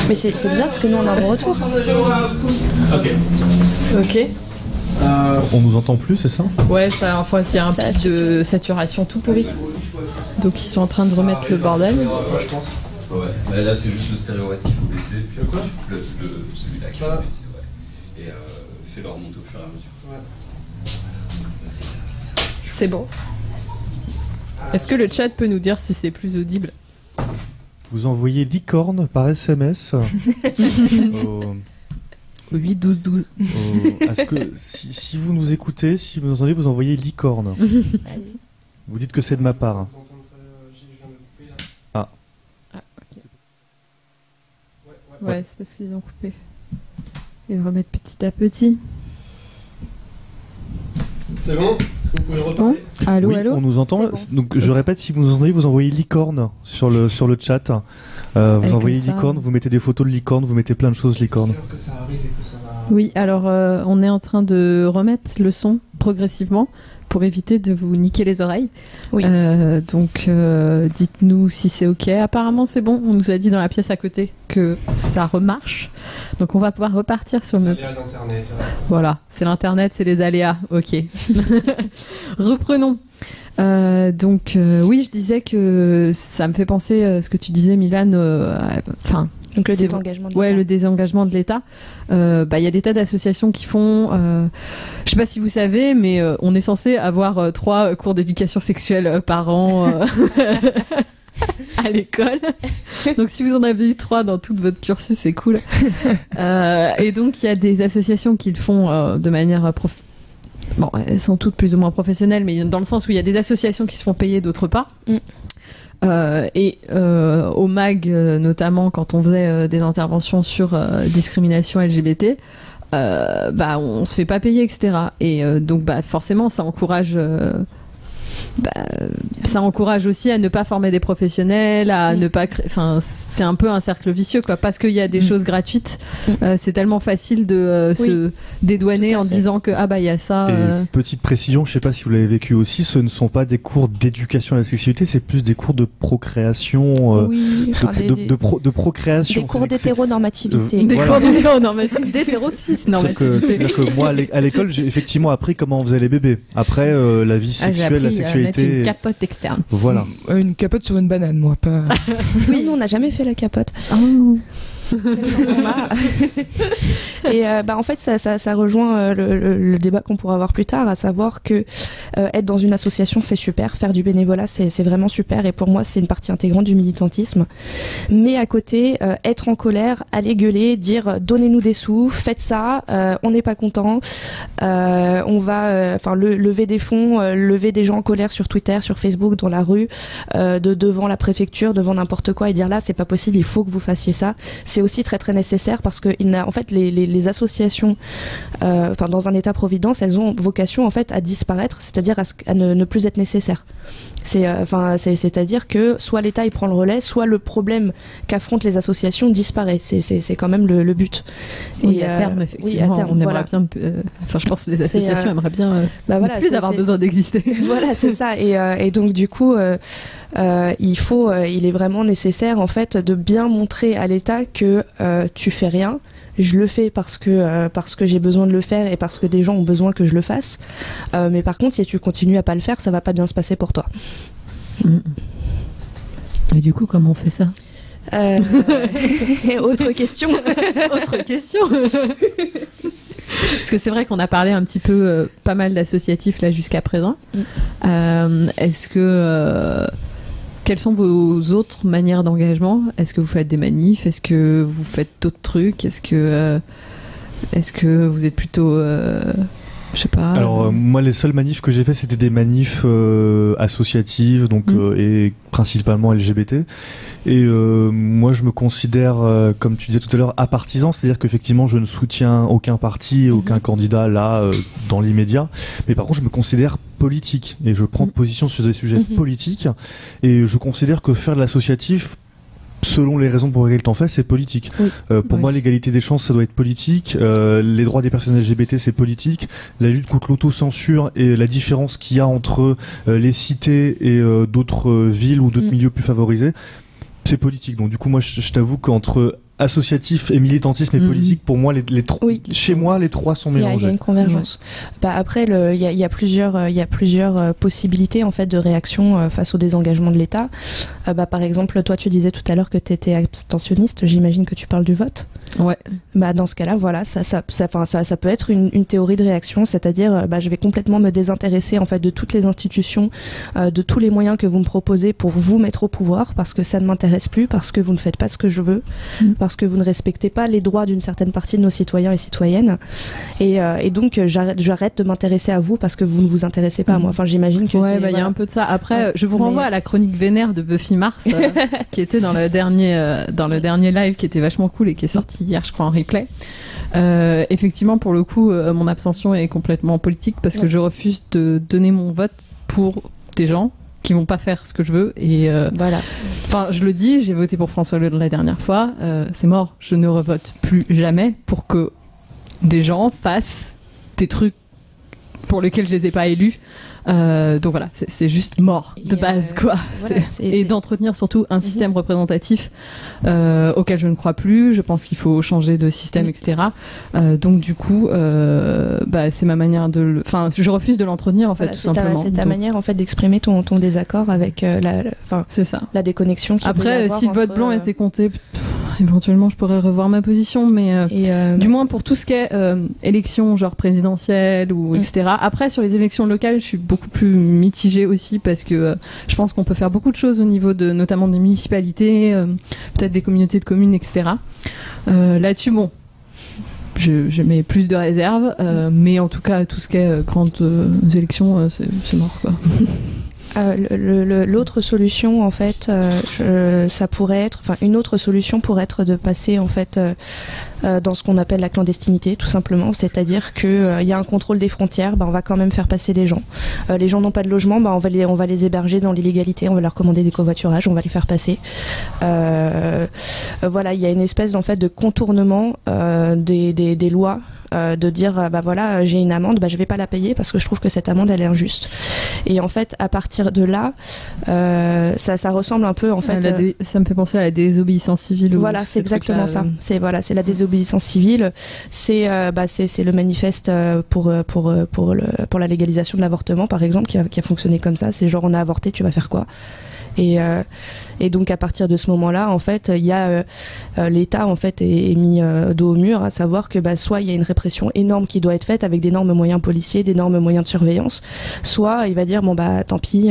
Mais c'est bizarre parce que nous on a un bon retour. Ok. On nous entend plus, c'est ça? Ouais, ça, enfin, il y a un pic de saturation tout pourri. Donc ils sont en train de remettre le bordel. Je pense. Ouais, mais là c'est juste le stéréomètre qu'il faut baisser, puis celui-là qu'il faut baisser, et fais-le remonter au fur et à mesure. C'est bon. Est-ce que le chat peut nous dire si c'est plus audible? Vous envoyez licorne par SMS au 8-12-12. Est-ce que si vous nous écoutez, si vous nous entendez, vous envoyez licorne. Vous dites que c'est de ma part. Ah. Ouais, c'est parce qu'ils ont coupé. Ils remettent petit à petit. C'est bon? Est-ce que vous pouvez reparler? Allô, oui, allô? On nous entend. Bon. Donc je répète, si vous nous entendez, vous envoyez licorne sur le chat. Vous envoyez licorne, vous mettez des photos de licorne, vous mettez plein de choses licorne. Que ça arrive et que ça va... Oui, alors on est en train de remettre le son progressivement pour éviter de vous niquer les oreilles. Oui. Donc dites-nous si c'est ok. Apparemment c'est bon, on nous a dit dans la pièce à côté que ça remarche. Donc on va pouvoir repartir sur notre... Les aléas d'Internet. Voilà, c'est l'internet, c'est les aléas. Ok. Reprenons. Oui, je disais que ça me fait penser ce que tu disais, Mylène. Donc le désengagement de l'État. Ouais, le désengagement de l'État. Y a des tas d'associations qui font... je sais pas si vous savez, mais on est censé avoir 3 cours d'éducation sexuelle par an. à l'école. Donc si vous en avez eu 3 dans tout votre cursus, c'est cool. Et donc il y a des associations qui le font de manière bon, elles sont toutes plus ou moins professionnelles, mais dans le sens où il y a des associations qui se font payer, d'autres pas. Au MAG, notamment, quand on faisait des interventions sur discrimination LGBT, on se fait pas payer, etc. Et donc, forcément, ça encourage aussi à ne pas former des professionnels, à ne pas créer. Enfin, c'est un peu un cercle vicieux, quoi. Parce qu'il y a des choses gratuites, c'est tellement facile de se dédouaner en disant que il y a ça. Et petite précision, je sais pas si vous l'avez vécu aussi, ce ne sont pas des cours d'éducation à la sexualité, c'est plus des cours de procréation, de procréation. Des cours d'hétéronormativité. Des cours d'hétéronormativité, d'hétéro-cis-normativité. C'est-à-dire que moi, à l'école, j'ai effectivement appris comment on faisait les bébés. Après, la vie sexuelle, la sexualité. Mettre une capote externe. Voilà. Une capote sur une banane, moi, pas. Oui, nous, on n'a jamais fait la capote. Et en fait ça rejoint le débat qu'on pourra avoir plus tard, à savoir que être dans une association c'est super, faire du bénévolat c'est vraiment super, et pour moi c'est une partie intégrante du militantisme, mais à côté être en colère, aller gueuler, dire donnez-nous des sous, faites ça, on n'est pas content, on va lever des fonds, lever des gens en colère sur Twitter, sur Facebook, dans la rue, devant la préfecture, devant n'importe quoi, et dire là c'est pas possible, il faut que vous fassiez ça. C'est aussi très très nécessaire, parce que en fait les associations dans un état providence, elles ont vocation en fait à disparaître, c'est-à-dire à ne plus être nécessaires. C'est-à-dire que soit l'État il prend le relais, soit le problème qu'affrontent les associations disparaît. C'est quand même le but. Et à terme, effectivement, on aimerait bien. Je pense que les associations aimeraient bien ne plus avoir besoin d'exister. Voilà, c'est ça. Et donc du coup, il est vraiment nécessaire en fait de bien montrer à l'État que tu fais rien. Je le fais parce que j'ai besoin de le faire et parce que des gens ont besoin que je le fasse. Mais par contre, si tu continues à pas le faire, ça va pas bien se passer pour toi. Et du coup, comment on fait ça ? Autre question. Autre question. Parce que c'est vrai qu'on a parlé un petit peu, pas mal d'associatifs là jusqu'à présent. Est-ce que quelles sont vos autres manières d'engagement ? Est-ce que vous faites des manifs ? Est-ce que vous faites d'autres trucs ? Est-ce que vous êtes plutôt je sais pas. Alors moi les seuls manifs que j'ai fait c'était des manifs associatives, donc et principalement LGBT. Et moi je me considère comme tu disais tout à l'heure apartisan, c'est-à-dire qu'effectivement je ne soutiens aucun parti, aucun candidat là dans l'immédiat, mais par contre je me considère politique et je prends position sur des sujets politiques, et je considère que faire de l'associatif, selon les raisons pour lesquelles t'en fais, c'est politique. Pour moi, l'égalité des chances, ça doit être politique. Les droits des personnes LGBT, c'est politique. La lutte contre l'autocensure et la différence qu'il y a entre les cités et d'autres villes ou d'autres milieux plus favorisés, c'est politique. Donc du coup, moi, je t'avoue qu'entre associatif et militantisme et politique, pour moi, chez moi, les trois sont mélangés. Il y a une convergence. Après, il y a plusieurs possibilités en fait de réaction face au désengagement de l'État. Par exemple, toi, tu disais tout à l'heure que tu étais abstentionniste. J'imagine que tu parles du vote. Ouais. Dans ce cas-là, voilà, ça peut être une théorie de réaction, c'est-à-dire, je vais complètement me désintéresser en fait de toutes les institutions, de tous les moyens que vous me proposez pour vous mettre au pouvoir, parce que ça ne m'intéresse plus, parce que vous ne faites pas ce que je veux, parce que vous ne respectez pas les droits d'une certaine partie de nos citoyens et citoyennes, et donc j'arrête de m'intéresser à vous parce que vous ne vous intéressez pas à moi. Enfin, j'imagine que il y a un peu de ça. Après, je vous renvoie à la chronique vénère de Buffy Mars, qui était dans le dernier live, qui était vachement cool et qui est sorti hier, je crois, en replay. Effectivement, pour le coup, mon abstention est complètement politique parce que je refuse de donner mon vote pour des gens qui vont pas faire ce que je veux, et voilà. Enfin, je le dis, j'ai voté pour François Hollande la dernière fois, c'est mort, je ne revote plus jamais pour que des gens fassent des trucs pour lesquels je les ai pas élus. Donc voilà, c'est juste mort de base, quoi. Voilà, et d'entretenir surtout un système représentatif auquel je ne crois plus. Je pense qu'il faut changer de système, etc. Donc du coup, c'est ma manière de. Enfin, je refuse de l'entretenir en fait, tout simplement. C'est ta manière en fait d'exprimer ton désaccord avec c'est ça. La déconnexion. Après, si le vote blanc était compté, éventuellement, je pourrais revoir ma position, mais du moins pour tout ce qui est élection, genre présidentielle ou etc. Après, sur les élections locales, je suis beaucoup plus mitigée aussi parce que je pense qu'on peut faire beaucoup de choses au niveau de, notamment des municipalités, peut-être des communautés de communes, etc. Là-dessus, bon, je mets plus de réserve, mais en tout cas, tout ce qui est grandes élections, c'est mort, quoi. L'autre solution, en fait, ça pourrait être, enfin, une autre solution pourrait être de passer, en fait, dans ce qu'on appelle la clandestinité, tout simplement. C'est-à-dire que il y a un contrôle des frontières, on va quand même faire passer les gens. Les gens n'ont pas de logement, on va les héberger dans l'illégalité, on va leur commander des covoiturages, on va les faire passer. Voilà, il y a une espèce, en fait, de contournement des lois. De dire voilà, j'ai une amende, je vais pas la payer parce que je trouve que cette amende elle est injuste. Et en fait, à partir de là, ça ressemble un peu, en fait, ça me fait penser à la désobéissance civile. Voilà, c'est exactement ça. C'est la désobéissance civile. C'est le manifeste pour la légalisation de l'avortement, par exemple, qui a fonctionné comme ça. C'est genre, on a avorté, tu vas faire quoi? Et donc à partir de ce moment-là, en fait, il y a l'État, en fait, est mis dos au mur, à savoir que soit il y a une répression énorme qui doit être faite avec d'énormes moyens policiers, d'énormes moyens de surveillance, soit il va dire tant pis,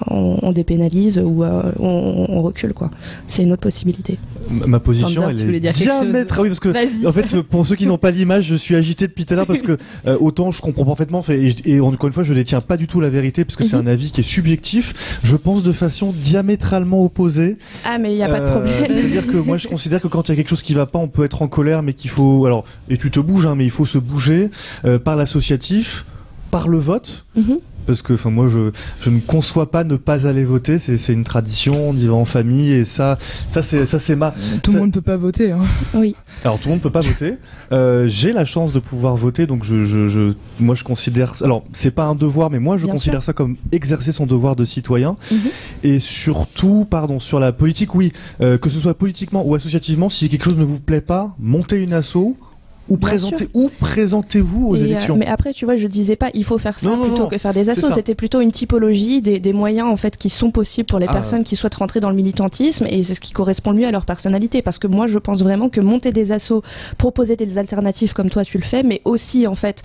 on dépénalise ou on recule, quoi. C'est une autre possibilité. Ma position, Sander, elle est diamètre. Oui, parce que en fait, pour ceux qui n'ont pas l'image, je suis agité depuis tout à l'heure parce que autant je comprends parfaitement, et encore une fois, je détiens pas du tout la vérité parce que c'est un avis qui est subjectif. Je pense de façon diamétralement opposée. Ah, mais il y a pas de problème. C'est-à-dire que moi, je considère que quand il y a quelque chose qui va pas, on peut être en colère, mais qu'il faut, et tu te bouges, mais il faut se bouger par l'associatif, par le vote. Parce que moi je ne conçois pas ne pas aller voter, c'est une tradition, on y va en famille, et ça c'est ma... Tout le monde peut pas voter, hein. Oui. Alors tout le monde peut pas voter. J'ai la chance de pouvoir voter, donc moi je considère, alors c'est pas un devoir, mais moi je considère ça comme exercer son devoir de citoyen. Et surtout, sur la politique, oui, que ce soit politiquement ou associativement, si quelque chose ne vous plaît pas, montez une asso. Ou présentez-vous aux élections. Mais après, tu vois, je disais pas il faut faire ça plutôt que faire des assos. C'était plutôt une typologie des moyens, en fait, qui sont possibles pour les personnes qui souhaitent rentrer dans le militantisme, et c'est ce qui correspond mieux à leur personnalité. Parce que moi, je pense vraiment que monter des assos, proposer des alternatives comme toi tu le fais, mais aussi, en fait,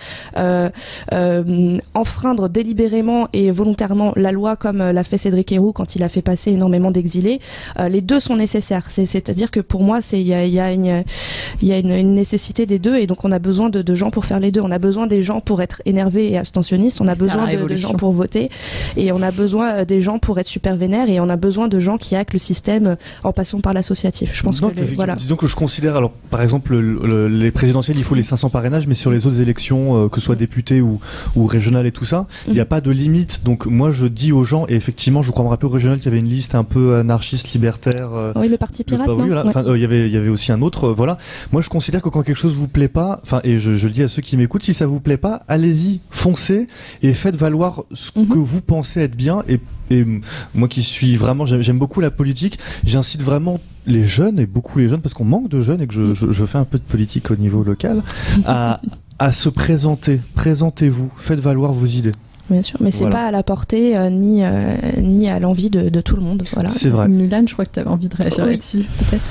enfreindre délibérément et volontairement la loi comme l'a fait Cédric Herrou quand il a fait passer énormément d'exilés, les deux sont nécessaires. C'est-à-dire que pour moi, il y a une nécessité des deux. Et donc on a besoin de gens pour faire les deux. On a besoin des gens pour être énervés et abstentionnistes, on a besoin de gens pour voter, et on a besoin des gens pour être super vénères, et on a besoin de gens qui hackent le système en passant par l'associatif. Je pense voilà. Disons que je considère, alors par exemple les présidentielles, il faut les 500 parrainages, mais sur les autres élections, que ce soit députés ou régionales et tout ça, il n'y a pas de limite. Donc moi je dis aux gens, et effectivement je crois me rappeler au régional qu'il y avait une liste un peu anarchiste, libertaire. Oui, le Parti Pirate. Il y avait aussi un autre. Voilà. Moi je considère que quand quelque chose vous plaît pas, et je le dis à ceux qui m'écoutent, si ça vous plaît pas, allez-y, foncez et faites valoir ce que vous pensez être bien. Et moi qui suis vraiment, j'aime beaucoup la politique, j'incite vraiment les jeunes, et beaucoup les jeunes, parce qu'on manque de jeunes et que je fais un peu de politique au niveau local, à se présenter. Présentez-vous, faites valoir vos idées. Bien sûr, mais c'est pas à la portée ni à l'envie de tout le monde. Voilà. C'est vrai. Milan, je crois que tu avais envie de réagir là-dessus, peut-être.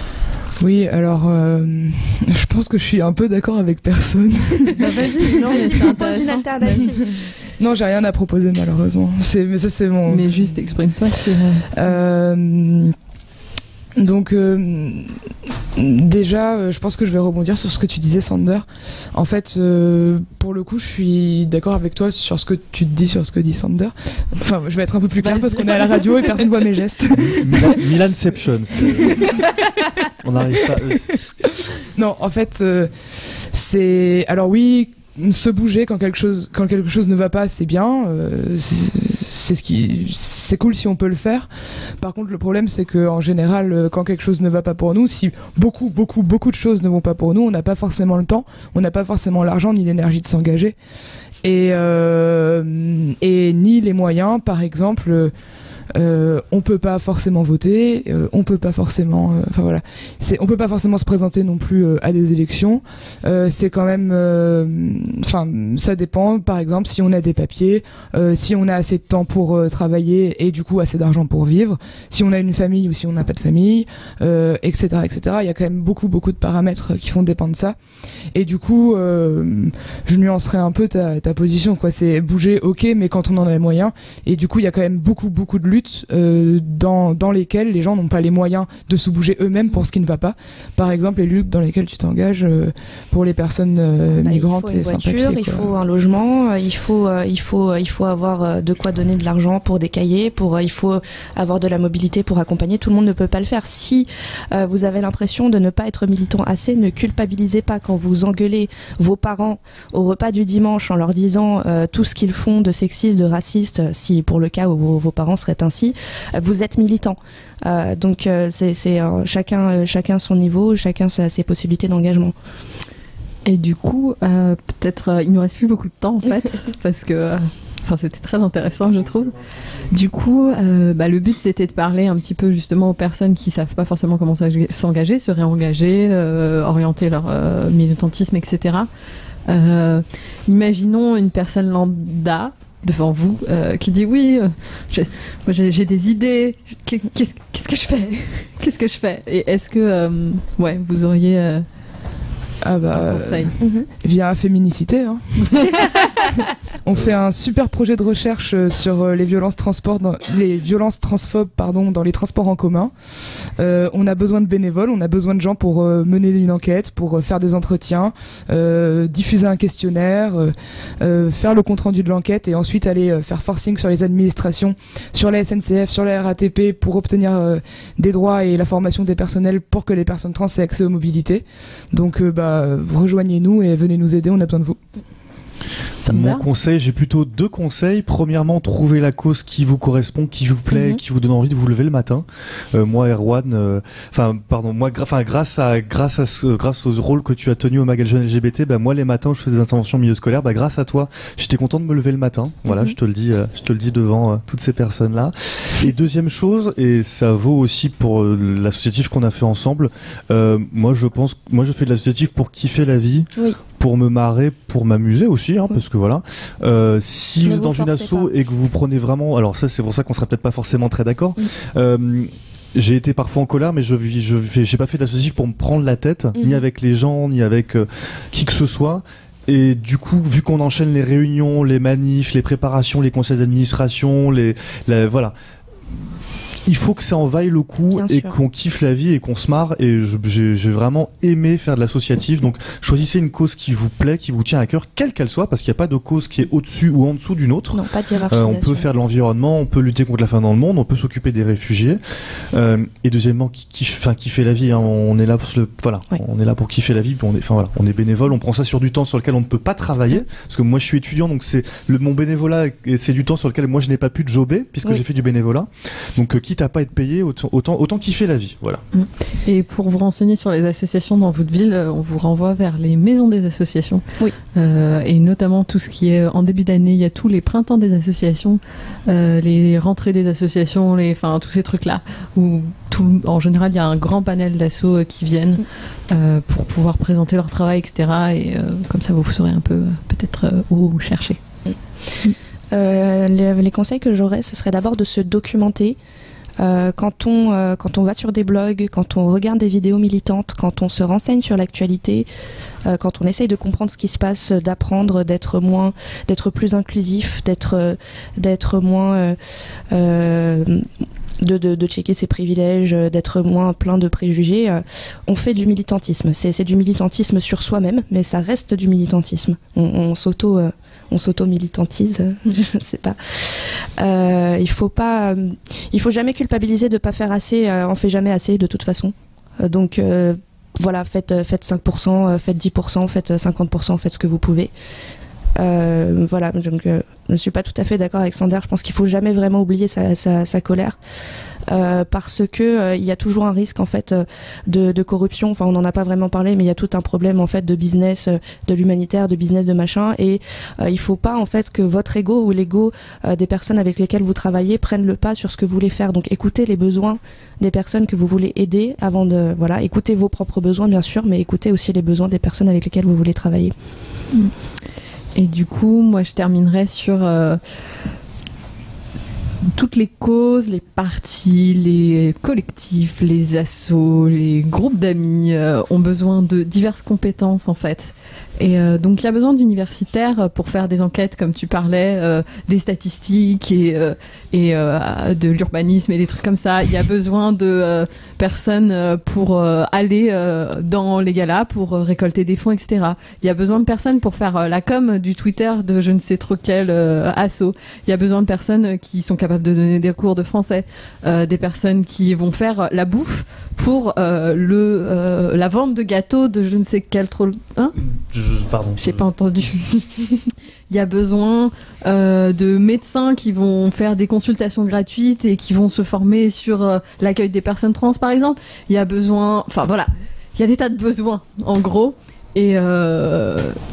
Oui, alors je pense que je suis un peu d'accord avec personne. Vas-y, non, mais c'est propose une alternative. Non, j'ai rien à proposer malheureusement. Mais ça c'est mon. Mais juste exprime-toi. Donc déjà, je pense que je vais rebondir sur ce que tu disais, Sander. En fait, pour le coup, je suis d'accord avec toi sur ce que tu te dis, sur ce que dit Sander. Enfin, je vais être un peu plus clair parce qu'on est à la radio et personne ne voit mes gestes. Milanception. On n'arrive pas. Non, en fait, c'est. Alors oui, se bouger quand quelque chose ne va pas, c'est bien. C'est cool si on peut le faire. Par contre, le problème, c'est que en général, quand quelque chose ne va pas pour nous, si beaucoup de choses ne vont pas pour nous, on n'a pas forcément le temps, on n'a pas forcément l'argent ni l'énergie de s'engager, et ni les moyens, par exemple. on peut pas forcément voter, on peut pas forcément, on peut pas forcément se présenter non plus à des élections. C'est quand même, ça dépend. Par exemple, si on a des papiers, si on a assez de temps pour travailler et du coup assez d'argent pour vivre, si on a une famille ou si on n'a pas de famille, etc., etc. Il y a quand même beaucoup de paramètres qui font dépendre de ça. Et du coup, je nuancerais un peu ta position, quoi. C'est bouger, ok, mais quand on en a les moyens. Et du coup, il y a quand même beaucoup de luttes dans lesquelles les gens n'ont pas les moyens de se bouger eux-mêmes pour ce qui ne va pas. Par exemple, les luttes dans lesquelles tu t'engages pour les personnes migrantes et sans papier. Il faut une voiture, il faut un logement, il faut avoir de quoi donner de l'argent pour des cahiers, il faut avoir de la mobilité pour accompagner. Tout le monde ne peut pas le faire. Si vous avez l'impression de ne pas être militant assez, ne culpabilisez pas quand vous engueulez vos parents au repas du dimanche en leur disant tout ce qu'ils font de sexiste, de raciste, si pour le cas où vos parents seraient ainsi, vous êtes militant. Donc c'est chacun son niveau, chacun ses possibilités d'engagement. Et du coup, peut-être il nous reste plus beaucoup de temps en fait, parce que c'était très intéressant, je trouve. Du coup, le but c'était de parler un petit peu justement aux personnes qui savent pas forcément comment s'engager, se réengager, orienter leur militantisme, etc. Imaginons une personne lambda devant vous qui dit oui, j'ai des idées, qu'est-ce que je fais et est-ce que vous auriez un conseil? Via Féminicité, hein. On fait un super projet de recherche sur les violences transphobes dans les transports en commun. On a besoin de bénévoles, on a besoin de gens pour mener une enquête, pour faire des entretiens, diffuser un questionnaire, faire le compte-rendu de l'enquête et ensuite aller faire forcing sur les administrations, sur la SNCF, sur la RATP pour obtenir des droits et la formation des personnels pour que les personnes trans aient accès aux mobilités. Donc rejoignez-nous et venez nous aider, on a besoin de vous. Mon conseil, j'ai plutôt 2 conseils. Premièrement, trouvez la cause qui vous correspond, qui vous plaît, qui vous donne envie de vous lever le matin. Moi, Erwan, grâce au rôle que tu as tenu au magazine LGBT, moi les matins où je fais des interventions au milieu scolaire, grâce à toi, j'étais content de me lever le matin. Voilà, je te le dis devant toutes ces personnes-là. Et deuxième chose, et ça vaut aussi pour l'associatif qu'on a fait ensemble. Moi, je fais de l'associatif pour kiffer la vie. Oui. Pour me marrer, pour m'amuser aussi, parce que voilà. Si vous êtes dans une asso et que vous prenez vraiment, alors ça c'est pour ça qu'on sera peut-être pas forcément très d'accord. J'ai été parfois en colère, mais j'ai pas fait de l'associatif pour me prendre la tête, ni avec les gens, ni avec qui que ce soit. Et du coup, vu qu'on enchaîne les réunions, les manifs, les préparations, les conseils d'administration, voilà. Il faut que ça en vaille le coup et qu'on kiffe la vie et qu'on se marre. Et j'ai vraiment aimé faire de l'associatif. Donc choisissez une cause qui vous plaît, qui vous tient à cœur, quelle qu'elle soit, parce qu'il n'y a pas de cause qui est au-dessus ou en dessous d'une autre. Non, pas de hiérarchisation. On peut faire de l'environnement, on peut lutter contre la faim dans le monde, on peut s'occuper des réfugiés. Et deuxièmement, kiffer la vie. On est là pour on est là pour kiffer la vie. Puis on est bénévole. On prend ça sur du temps sur lequel on ne peut pas travailler, parce que moi je suis étudiant, donc mon bénévolat, c'est du temps sur lequel moi je n'ai pas pu jobber puisque j'ai fait du bénévolat. Donc quitte à pas être payé, autant kiffer la vie, voilà. Et pour vous renseigner sur les associations dans votre ville, on vous renvoie vers les maisons des associations. Oui. Et notamment tout ce qui est en début d'année, il y a tous les printemps des associations, les rentrées des associations, tous ces trucs-là, où en général il y a un grand panel d'assos qui viennent pour pouvoir présenter leur travail, etc. Et comme ça vous saurez un peu peut-être où vous cherchez. Les conseils que j'aurais, ce serait d'abord de se documenter. Quand on va sur des blogs, quand on regarde des vidéos militantes, quand on se renseigne sur l'actualité, quand on essaye de comprendre ce qui se passe, d'apprendre, d'être plus inclusif, d'être moins de checker ses privilèges, d'être moins plein de préjugés, on fait du militantisme. C'est du militantisme sur soi-même, mais ça reste du militantisme. On s'auto-militantise, je sais pas. Il faut jamais culpabiliser de pas faire assez. On fait jamais assez de toute façon. Donc voilà, faites 5%, faites 10%, faites 50%, faites ce que vous pouvez. Voilà, donc je ne suis pas tout à fait d'accord avec Sander. Je pense qu'il faut jamais vraiment oublier sa colère. Parce que il y a toujours un risque en fait de corruption. Enfin, on n'en a pas vraiment parlé, mais il y a tout un problème en fait de business, de l'humanitaire, de business de machin. Et il faut pas en fait que votre ego ou l'ego des personnes avec lesquelles vous travaillez prennent le pas sur ce que vous voulez faire. Donc, écoutez les besoins des personnes que vous voulez aider avant de écoutez vos propres besoins bien sûr, mais écoutez aussi les besoins des personnes avec lesquelles vous voulez travailler. Et du coup, moi, je terminerai sur toutes les causes, les partis, les collectifs, les assos, les groupes d'amis ont besoin de diverses compétences en fait. Et donc il y a besoin d'universitaires pour faire des enquêtes comme tu parlais, des statistiques et de l'urbanisme et des trucs comme ça. Il y a besoin de personnes pour aller dans les galas, pour récolter des fonds, etc. Il y a besoin de personnes pour faire la com du Twitter de je ne sais trop quel asso. Il y a besoin de personnes qui sont capables de donner des cours de français, des personnes qui vont faire la bouffe pour la vente de gâteaux de je ne sais quel Pardon. J'ai pas entendu. Il y a besoin de médecins qui vont faire des consultations gratuites et qui vont se former sur l'accueil des personnes trans, par exemple. Il y a besoin... Enfin, voilà. Il y a des tas de besoins, en gros. Et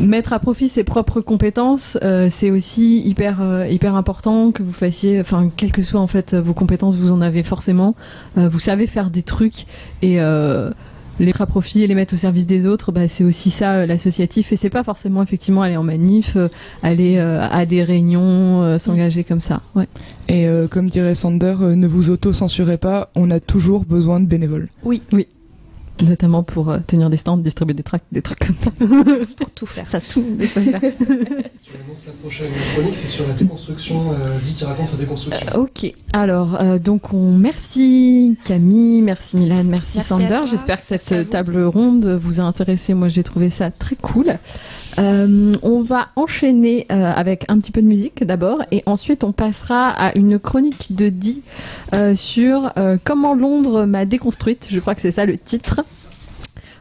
mettre à profit ses propres compétences, c'est aussi hyper important que vous fassiez... Enfin, quelles que soient, en fait, vos compétences, vous en avez forcément. Vous savez faire des trucs et... les mettre à profit et les mettre au service des autres, c'est aussi ça l'associatif, et c'est pas forcément effectivement aller en manif, aller à des réunions, s'engager comme ça. Ouais. Et comme dirait Sander, ne vous auto-censurez pas, on a toujours besoin de bénévoles. Oui. Notamment pour tenir des stands, distribuer des tracts, des trucs comme ça. Pour tout faire. Ça, tout le monde faire. Tu annonces la prochaine chronique, c'est sur la déconstruction, dit qui raconte sa déconstruction. Ok, alors donc merci Camille, merci Milan, merci Sander. J'espère que cette table ronde vous a intéressé. Moi j'ai trouvé ça très cool. On va enchaîner avec un petit peu de musique d'abord, et ensuite on passera à une chronique de Di sur comment Londres m'a déconstruite. Je crois que c'est ça le titre.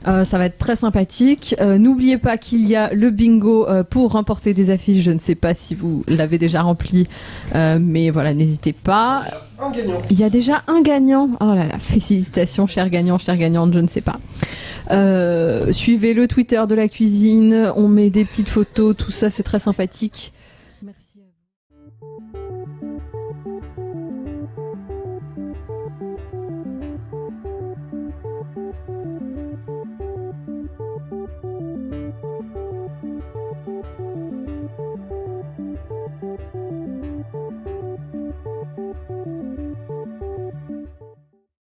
Ça va être très sympathique. N'oubliez pas qu'il y a le bingo pour remporter des affiches. Je ne sais pas si vous l'avez déjà rempli, mais voilà, n'hésitez pas. Un gagnant. Il y a déjà un gagnant. Oh là là, félicitations, cher gagnant, chère gagnante, je ne sais pas. Suivez le Twitter de la cuisine. On met des petites photos, tout ça, c'est très sympathique.